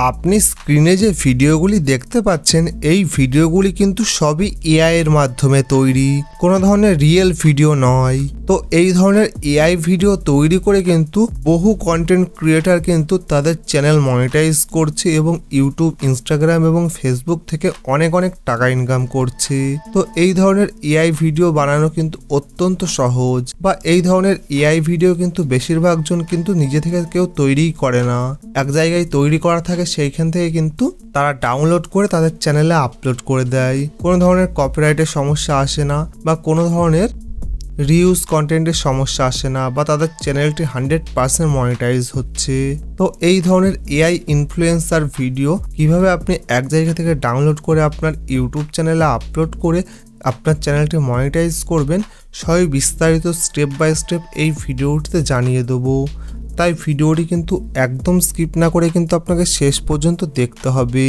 আপনি স্ক্রিনে যে ভিডিওগুলি দেখতে পাচ্ছেন এই ভিডিওগুলি কিন্তু সবই এআই এর মাধ্যমে তৈরি, কোনো ধরনের রিয়েল ভিডিও নয়। তো এই ধরনের এআই ভিডিও তৈরি করে কিন্তু বহু কন্টেন্ট ক্রিয়েটার কিন্তু তাদের চ্যানেল মনিটাইজ করছে এবং ইউটিউব, ইনস্টাগ্রাম এবং ফেসবুক থেকে অনেক অনেক টাকা ইনকাম করছে। তো এই ধরনের এআই ভিডিও বানানো কিন্তু অত্যন্ত সহজ, বা এই ধরনের এআই ভিডিও কিন্তু বেশিরভাগ জন কিন্তু নিজে থেকে কেউ তৈরিই করে না, এক জায়গায় তৈরি করা থাকে, সেইখান থেকে কিন্তু তারা ডাউনলোড করে তাদের চ্যানেলে আপলোড করে দেয়। কোনো ধরনের কপিরাইটের সমস্যা আসে না, বা কোনো ধরনের রিউজ কন্টেন্টের সমস্যা আসে না, বা তাদের চ্যানেলটি 100% মনিটাইজ হচ্ছে। তো এই ধরনের এআই ইনফ্লুয়েন্সার ভিডিও কিভাবে আপনি এক জায়গা থেকে ডাউনলোড করে আপনার ইউটিউব চ্যানেলে আপলোড করে আপনার চ্যানেলটি মনিটাইজ করবেন, সবই বিস্তারিত স্টেপ বাই স্টেপ এই ভিডিওটিতে জানিয়ে দেবো। তাই ভিডিওটি কিন্তু একদম স্কিপ না করে কিন্তু আপনাকে শেষ পর্যন্ত দেখতে হবে।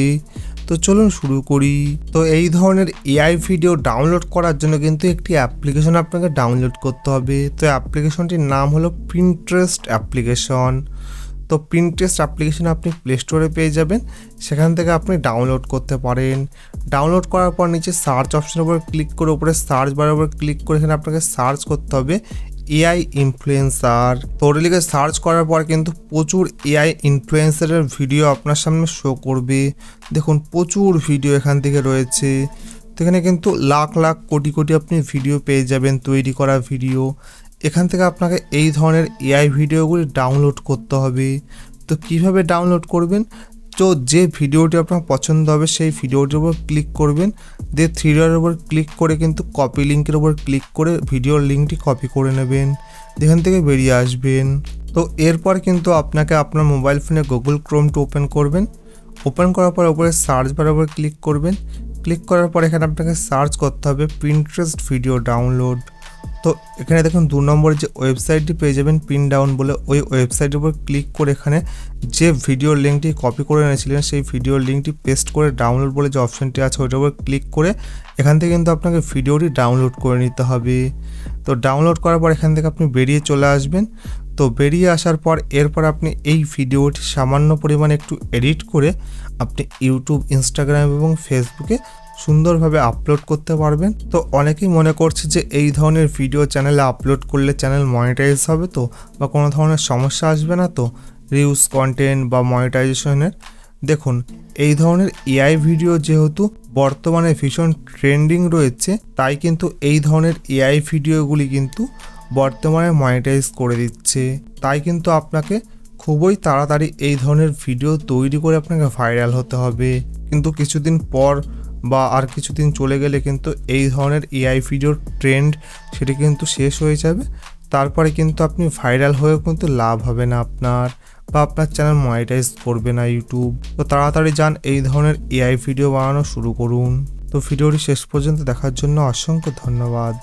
তো চলুন শুরু করি। তো এই ধরনের এআই ভিডিও ডাউনলোড করার জন্য কিন্তু একটি অ্যাপ্লিকেশন আপনাকে ডাউনলোড করতে হবে। তো অ্যাপ্লিকেশনটির নাম হলো পিন্টারেস্ট অ্যাপ্লিকেশন। তো পিন্টারেস্ট অ্যাপ্লিকেশন আপনি প্লে স্টোরে পেয়ে যাবেন, সেখান থেকে আপনি ডাউনলোড করতে পারেন। ডাউনলোড করার পর নিচে সার্চ অপশনের উপর ক্লিক করে উপরে সার্চ বারের উপর ক্লিক করে এখানে আপনাকে সার্চ করতে হবে এআই ইনফ্লুয়েন্সার। তো ওটা লিখে সার্চ করার পর কিন্তু প্রচুর এআই ইনফ্লুয়েন্সারের ভিডিও আপনার সামনে শো করবে। দেখুন প্রচুর ভিডিও এখান থেকে রয়েছে। তো এখানে কিন্তু লাখ লাখ কোটি কোটি আপনি ভিডিও পেয়ে যাবেন, তৈরি করা ভিডিও। এখান থেকে আপনাকে এই ধরনের এআই ভিডিওগুলি ডাউনলোড করতে হবে। তো কিভাবে ডাউনলোড করবেন? তো যে ভিডিওটি আপনার পছন্দ হবে সেই ভিডিওটির উপর ক্লিক করবেন, দিয়ে থ্রি ডটের উপর ক্লিক করে কিন্তু কপি লিঙ্কের উপর ক্লিক করে ভিডিওর লিঙ্কটি কপি করে নেবেন, এখান থেকে বেরিয়ে আসবেন। তো এরপর কিন্তু আপনাকে আপনার মোবাইল ফোনে গুগল ক্রোমটি ওপেন করবেন। ওপেন করার পর উপরে সার্চ বারের উপর ক্লিক করবেন। ক্লিক করার পর এখানে আপনাকে সার্চ করতে হবে পিন্টারেস্ট ভিডিও ডাউনলোড। তো এখানে দেখুন 2 নম্বরে যে ওয়েবসাইটটি পেয়ে যাবেন পিন ডাউন বলে, ওই ওয়েবসাইটের উপর ক্লিক করে এখানে যে ভিডিওর লিঙ্কটি কপি করে এনেছিলেন সেই ভিডিওর লিঙ্কটি পেস্ট করে ডাউনলোড বলে যে অপশানটি আছে ওইটার উপর ক্লিক করে এখান থেকে কিন্তু আপনাকে ভিডিওটি ডাউনলোড করে নিতে হবে। তো ডাউনলোড করার পর এখান থেকে আপনি বেরিয়ে চলে আসবেন। তো বেরিয়ে আসার পর এরপর আপনি এই ভিডিওটি সামান্য পরিমাণে একটু এডিট করে আপনি ইউটিউব, ইনস্টাগ্রাম এবং ফেসবুকে সুন্দরভাবে আপলোড করতে পারবেন। তো অনেকেই মনে করছে যে এই ধরনের ভিডিও চ্যানেলে আপলোড করলে চ্যানেল মনিটাইজ হবে তো, বা কোনো ধরনের সমস্যা আসবে না তো রিউজ কন্টেন্ট বা মনিটাইজেশনের। দেখুন এই ধরনের এআই ভিডিও যেহেতু বর্তমানে ভীষণ ট্রেন্ডিং রয়েছে, তাই কিন্তু এই ধরনের এআই ভিডিওগুলি কিন্তু বর্তমানে মনিটাইজ করে দিচ্ছে। তাই কিন্তু আপনাকে খুবই তাড়াতাড়ি এই ধরনের ভিডিও তৈরি করে আপনাকে ভাইরাল হতে হবে। কিন্তু কিছুদিন পর বা আর কিছুদিন চলে গেলে কিন্তু এই ধরনের এআই ভিডিওর ট্রেন্ড সেটি কিন্তু শেষ হয়ে যাবে। তারপরে কিন্তু আপনি ভাইরাল হয়েও কিন্তু লাভ হবে না আপনার, বা আপনার চ্যানেল মনিটাইজ করবে না ইউটিউব। তো তাড়াতাড়ি যান এই ধরনের এআই ভিডিও বানানো শুরু করুন। তো ভিডিওটি শেষ পর্যন্ত দেখার জন্য অসংখ্য ধন্যবাদ।